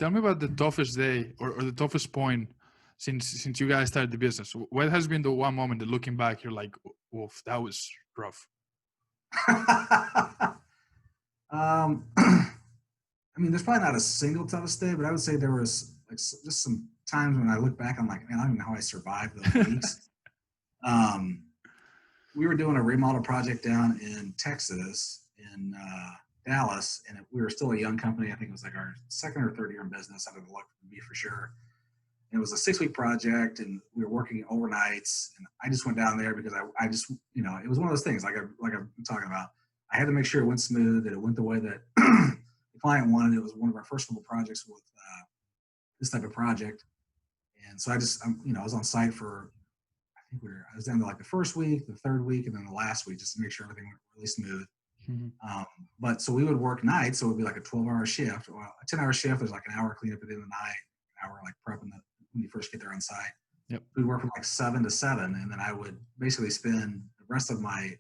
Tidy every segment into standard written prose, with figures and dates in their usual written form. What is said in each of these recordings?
Tell me about the toughest day or the toughest point since you guys started the business. What has been the one moment that looking back, you're like, "Oof, that was rough." I mean, there's probably not a single toughest day, but I would say there was like just some times when I look back, I'm like, man, I don't even know how I survived those weeks. Um, we were doing a remodel project down in Texas, in Dallas, and we were still a young company. I think it was like our second or third year in business. I didn't look to be for sure. And it was a 6-week project, and we were working overnights. And I just went down there because I just, it was one of those things like I'm talking about. I had to make sure it went smooth, that it went the way that the client wanted. It was one of our first couple projects with this type of project, and so I was on site for I was down to like the first week, the third week, and then the last week just to make sure everything went really smooth. But so we would work nights, so it would be like a 12-hour shift. Well, a 10-hour shift, there's like an hour cleanup at the end of the night, an hour like prepping when you first get there on site. Yep. We'd work from like 7 to 7, and then I would basically spend the rest of my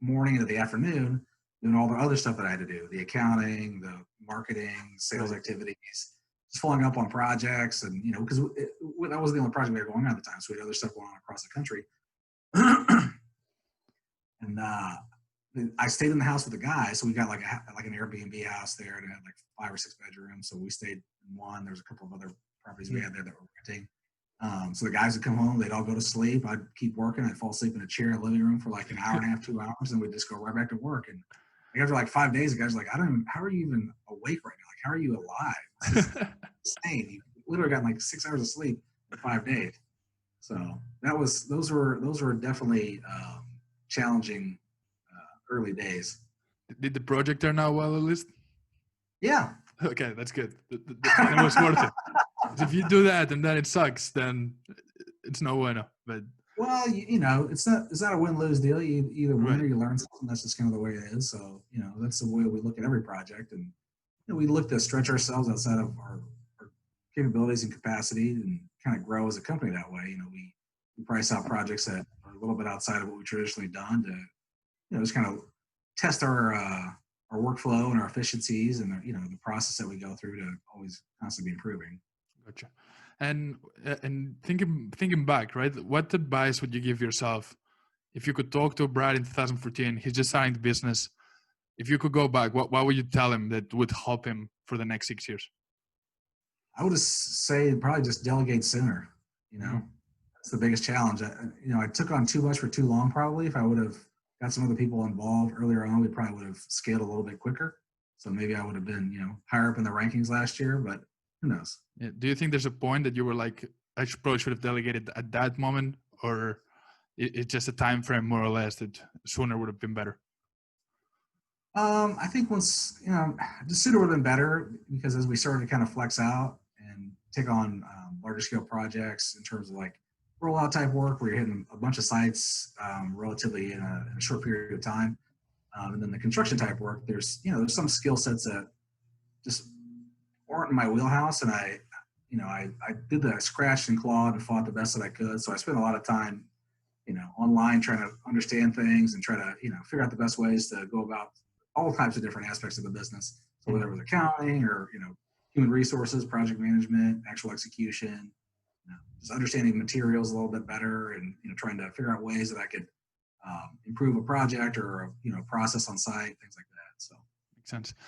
morning into the afternoon doing all the other stuff that I had to do, the accounting, the marketing, sales activities, just following up on projects. And, because that wasn't the only project we had going on at the time. So we had other stuff going on across the country. And I stayed in the house with the guys. So we got like an Airbnb house there, and it had like 5 or 6 bedrooms. So we stayed in one. There was a couple of other properties we had there that were renting. So the guys would come home, they'd all go to sleep. I'd keep working. I'd fall asleep in a chair in the living room for like an hour and a half, 2 hours, and we'd just go right back to work. And like after like 5 days, the guys were like, how are you even awake right now? Like, how are you alive? This is insane. You literally got like 6 hours of sleep in 5 days. So those were definitely challenging early days. Did the project turn out well, at least? Yeah. Okay, that's good. It was worth it. If you do that and then it sucks, then it's no bueno. But well, it's not a win-lose deal. You either win right. or you learn something. That's just kind of the way it is. So that's the way we look at every project, and we look to stretch ourselves outside of our capabilities and capacity, and kind of grow as a company that way. We price out projects that are a little bit outside of what we've traditionally done to just kind of test our workflow and our efficiencies and the process that we go through to always constantly be improving. Gotcha. And thinking back, right? What advice would you give yourself if you could talk to Brad in 2014? He's just starting the business. If you could go back, what would you tell him that would help him for the next 6 years? I would say probably just delegate sooner. That's the biggest challenge. I took on too much for too long. Probably if I would have got some other people involved earlier on, we probably would have scaled a little bit quicker. So maybe I would have been, higher up in the rankings last year, but who knows? Yeah. Do you think there's a point that you were like, I probably should have delegated at that moment, or it's just a time frame more or less that sooner would have been better? I think once, just sooner would have been better, because as we started to kind of flex out and take on larger scale projects in terms of like rollout type work, where you're hitting a bunch of sites relatively in a short period of time. And then the construction type work, there's some skill sets that just aren't in my wheelhouse. And I did the scratched and clawed and fought the best that I could. So I spent a lot of time, online trying to understand things and try to, figure out the best ways to go about all types of different aspects of the business. So whether it was accounting or, human resources, project management, actual execution, just understanding materials a little bit better, and, trying to figure out ways that I could improve a project or, process on site, things like that. So. Makes sense.